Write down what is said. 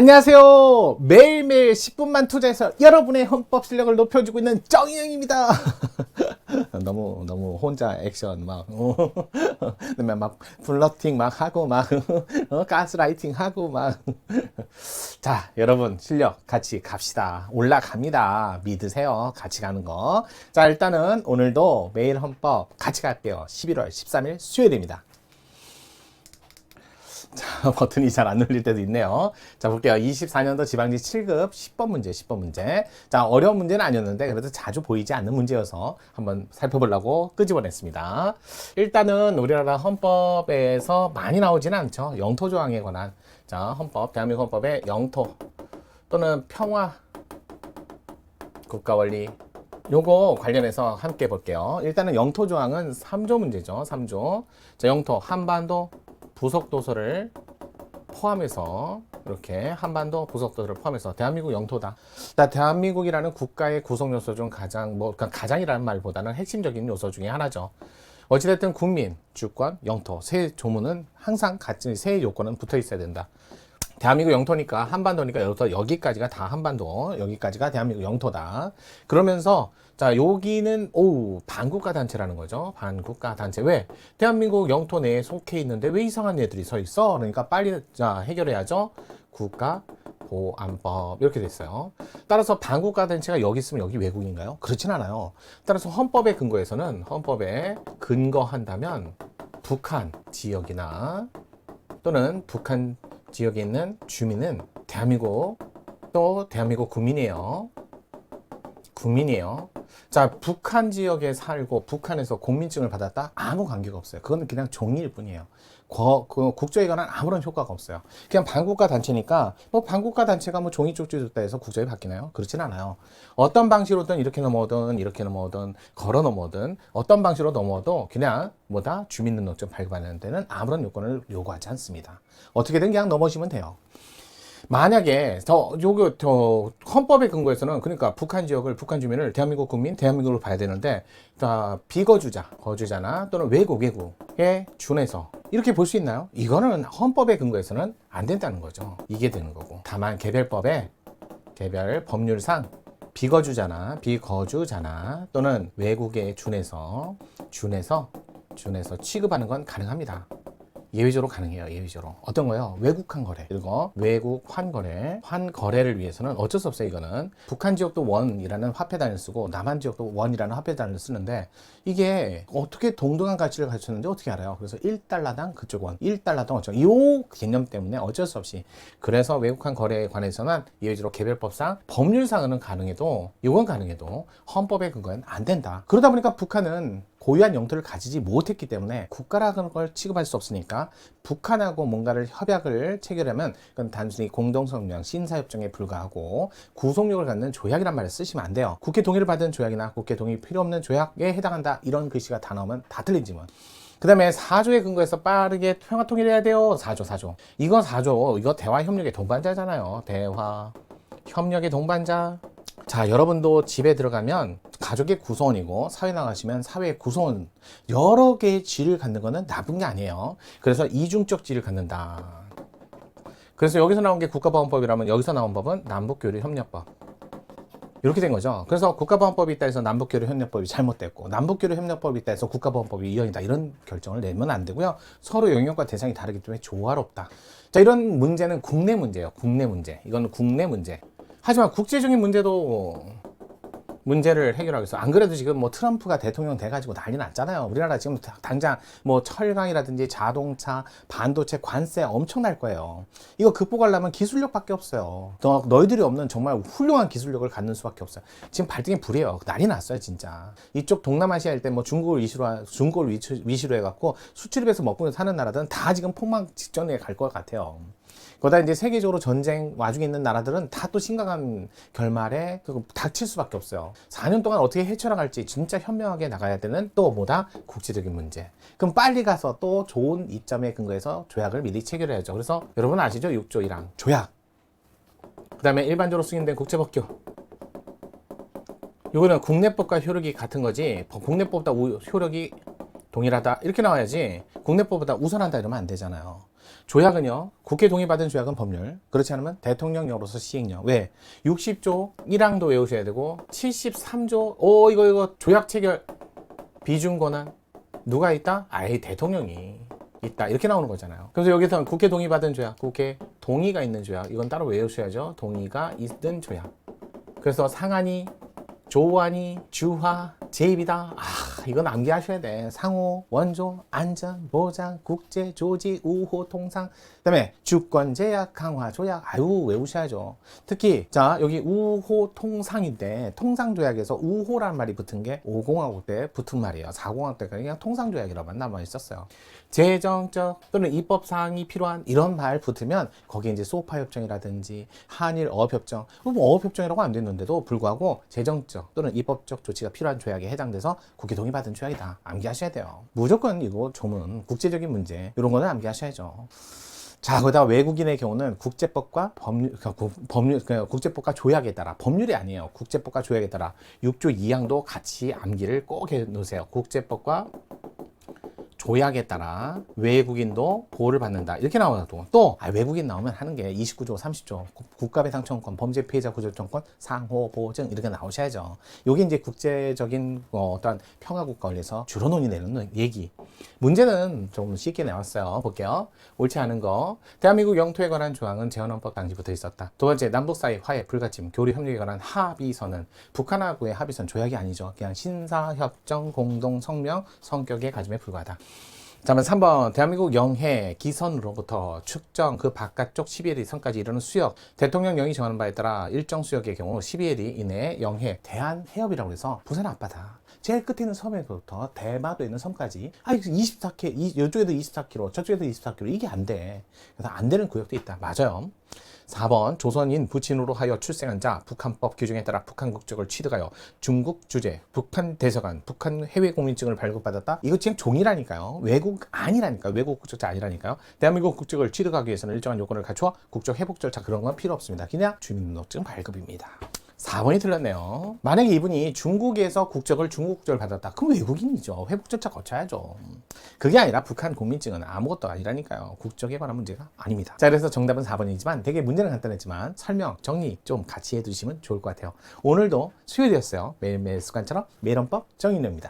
안녕하세요. 매일매일 10분만 투자해서 여러분의 헌법 실력을 높여주고 있는 정의영입니다. 너무 혼자 액션 막 플러팅 막 하고 막 가스라이팅 하고 막. 자, 여러분 실력 같이 갑시다. 올라갑니다. 믿으세요. 같이 가는 거. 자, 일단은 오늘도 매일 헌법 같이 갈게요. 11월 13일 수요일입니다. 자, 버튼이 잘 안 눌릴 때도 있네요. 자, 볼게요. 24년도 지방지 7급 10번 문제, 10번 문제. 자, 어려운 문제는 아니었는데 그래도 자주 보이지 않는 문제여서 한번 살펴보려고 끄집어냈습니다. 일단은 우리나라 헌법에서 많이 나오지는 않죠. 영토 조항에 관한. 자, 헌법, 대한민국 헌법의 영토 또는 평화, 국가원리, 요거 관련해서 함께 볼게요. 일단은 영토 조항은 3조 문제죠. 3조. 자, 영토, 한반도, 부속도서를 포함해서 이렇게 한반도 부속도서를 포함해서 대한민국 영토다. 대한민국이라는 국가의 구성 요소 중 가장이라는 말보다는 핵심적인 요소 중에 하나죠. 어찌됐든 국민, 주권, 영토 세 조문은 항상 같이 세 요건은 붙어 있어야 된다. 대한민국 영토니까 한반도니까 여기까지가 다 한반도, 여기까지가 대한민국 영토다. 그러면서 자, 여기는 반국가 단체라는 거죠. 반국가 단체. 왜? 대한민국 영토 내에 속해 있는데 왜 이상한 애들이 서 있어? 그러니까 빨리 해결해야죠. 국가보안법 이렇게 됐어요. 따라서 반국가 단체가 여기 있으면 여기 외국인가요? 그렇진 않아요. 따라서 헌법에 근거한다면 북한 지역이나 또는 북한 지역에 있는 주민은 대한민국 국민이에요. 자, 북한 지역에 살고 북한에서 국민증을 받았다? 아무 관계가 없어요. 그건 그냥 종이일 뿐이에요. 국조에 관한 아무런 효과가 없어요. 그냥 반국가 단체니까 반국가 단체가 종이 쪽지 줬다 해서 국조에 바뀌나요? 그렇진 않아요. 어떤 방식으로든 이렇게 넘어오든 걸어 넘어오든 어떤 방식으로 넘어도 그냥 주민등록증 발급하는 데는 아무런 요건을 요구하지 않습니다. 어떻게든 그냥 넘어오시면 돼요. 만약에 헌법의 근거에서는 그러니까 북한 북한 주민을 대한민국 국민, 대한민국으로 봐야 되는데 거주자나 또는 외국에 준해서 이렇게 볼 수 있나요? 이거는 헌법의 근거에서는 안 된다는 거죠. 이게 되는 거고. 다만 개별 법률상 비거주자나 또는 외국에 준해서 취급하는 건 가능합니다. 예외적으로 가능해요. 예외적으로. 어떤 거요? 외국환 거래. 그리고 외국 환거래를 위해서는 어쩔 수 없어요. 이거는 북한 지역도 원이라는 화폐 단위를 쓰고 남한 지역도 원이라는 화폐 단위를 쓰는데 이게 어떻게 동등한 가치를 가졌는지 어떻게 알아요? 그래서 1달러당 그쪽 원, 1달러당 어쩌고 이 개념 때문에 어쩔 수 없이 그래서 외국환 거래에 관해서는 예외적으로 개별법상 법률상은 가능해도 헌법의 근거는 안 된다. 그러다 보니까 북한은 고유한 영토를 가지지 못했기 때문에 국가라는 걸 취급할 수 없으니까 북한하고 뭔가를 협약을 체결하면 그건 단순히 공동성명, 신사협정에 불과하고 구속력을 갖는 조약이란 말을 쓰시면 안 돼요. 국회 동의를 받은 조약이나 국회 동의 필요 없는 조약에 해당한다. 이런 글씨가 다 나오면 다 틀린지만. 그 다음에 4조의 근거에서 빠르게 평화 통일해야 돼요. 4조. 이거 대화 협력의 동반자잖아요. 대화 협력의 동반자. 자, 여러분도 집에 들어가면 가족의 구성원이고 사회 나가시면 사회의 구성원 여러 개의 지위를 갖는 거는 나쁜 게 아니에요. 그래서 이중적 지위를 갖는다. 그래서 여기서 나온 게 국가보안법이라면 여기서 나온 법은 남북교류협력법. 이렇게 된 거죠. 그래서 국가보안법이 있다 해서 남북교류협력법이 잘못됐고 남북교류협력법이 있다 해서 국가보안법이 이연이다. 이런 결정을 내면 안 되고요. 서로 영역과 대상이 다르기 때문에 조화롭다. 자, 이런 문제는 국내 문제예요. 국내 문제. 이건 국내 문제. 하지만 국제적인 문제를 해결하기 위해서 안 그래도 지금 트럼프가 대통령 돼가지고 난리 났잖아요. 우리나라 지금 당장 철강이라든지 자동차, 반도체 관세 엄청 날 거예요. 이거 극복하려면 기술력밖에 없어요. 너희들이 없는 정말 훌륭한 기술력을 갖는 수밖에 없어요. 지금 발등에 불이에요. 난리 났어요, 진짜. 이쪽 동남아시아 일 때 중국을 위시로 해갖고 수출입해서 먹고 사는 나라들은 다 지금 폭망 직전에 갈 것 같아요. 거기다 이제 세계적으로 전쟁 와중에 있는 나라들은 다 또 심각한 결말에 닥칠 수밖에 없어요. 4년 동안 어떻게 헤쳐나갈지 진짜 현명하게 나가야 되는 국제적인 문제. 그럼 빨리 가서 또 좋은 이점에 근거해서 조약을 미리 체결해야죠. 그래서 여러분 아시죠? 6조 1항 조약. 그 다음에 일반적으로 승인된 국제법규. 이거는 국내법과 효력이 같은 거지 국내법보다 효력이 동일하다 이렇게 나와야지 국내법보다 우선한다 이러면 안 되잖아요. 조약은요, 국회 동의받은 조약은 법률, 그렇지 않으면 대통령령으로서 시행령. 왜? 60조 1항도 외우셔야 되고 73조 이거 조약 체결 비준 권한 누가 있다? 아예 대통령이 있다. 이렇게 나오는 거잖아요. 그래서 여기서는 국회 동의받은 조약, 국회 동의가 있는 조약, 이건 따로 외우셔야죠. 동의가 있는 조약. 그래서 상한이, 조환이, 주화, 제입이다. 이건 암기하셔야 돼. 상호, 원조, 안전, 보장, 국제, 조직, 우호, 통상. 그다음에 주권, 제약, 강화, 조약. 외우셔야죠. 특히 자 여기 우호, 통상인데 통상조약에서 우호라는 말이 붙은 게 5공화국 때 붙은 말이에요. 4공화국 때 그냥 통상조약이라고만 남아 있었어요. 재정적 또는 입법사항이 필요한 이런 말 붙으면 거기에 이제 소파협정이라든지 한일 어업협정, 어업협정이라고 안 됐는데도 불구하고 재정적 또는 입법적 조치가 필요한 조약에 해당돼서 국회 동의받은 조약이다. 암기하셔야 돼요. 무조건 이거 조문, 국제적인 문제 이런 거는 암기하셔야죠. 자, 거기다가 외국인의 경우는 국제법과 국제법과 조약에 따라, 법률이 아니에요. 국제법과 조약에 따라 6조 2항도 같이 암기를 꼭 해 놓으세요. 국제법과 조약에 따라 외국인도 보호를 받는다. 이렇게 나오고 또 외국인 나오면 하는 게 29조, 30조 국가배상청구권, 범죄 피해자 구제청구권, 상호 보증 이렇게 나오셔야죠. 이게 이제 국제적인 어떤 평화국가 관련해서 주로 논의되는 얘기. 문제는 좀 쉽게 나왔어요. 볼게요. 옳지 않은 거. 대한민국 영토에 관한 조항은 재헌헌법 당시부터 있었다. 두 번째, 남북 사이 화해, 불가침, 교류 협력에 관한 합의서는 북한하고의 합의서는 조약이 아니죠. 그냥 신사협정 공동성명 성격의 가짐에 불과하다. 다음은 3번 대한민국 영해 기선으로부터 축정 그 바깥쪽 12일 선까지 이르는 수역 대통령령이 정하는 바에 따라 일정 수역의 경우 12일 이내에 영해 대한해협이라고 해서 부산 앞바다 제일 끝에 있는 섬에서부터 대마도에 있는 섬까지 24K 이쪽에도 24km 저쪽에도 24km 이게 안 돼. 그래서 안 되는 구역도 있다. 맞아요. 4번 조선인 부친으로 하여 출생한 자 북한법 규정에 따라 북한 국적을 취득하여 중국 주재 북한 대사관 북한 해외 공민증을 발급받았다. 이거 그냥 종이라니까요. 외국 아니라니까요. 외국 국적자 아니라니까요. 대한민국 국적을 취득하기 위해서는 일정한 요건을 갖추어 국적 회복 절차 그런 건 필요 없습니다. 그냥 주민등록증 발급입니다. 4번이 틀렸네요. 만약에 이분이 중국에서 중국 국적을 받았다. 그럼 외국인이죠. 회복 절차 거쳐야죠. 그게 아니라 북한 국민증은 아무것도 아니라니까요. 국적에 관한 문제가 아닙니다. 자, 그래서 정답은 4번이지만 되게 문제는 간단했지만 설명, 정리 좀 같이 해두시면 좋을 것 같아요. 오늘도 수요일이었어요. 매일매일 습관처럼 매일헌법 정의입니다.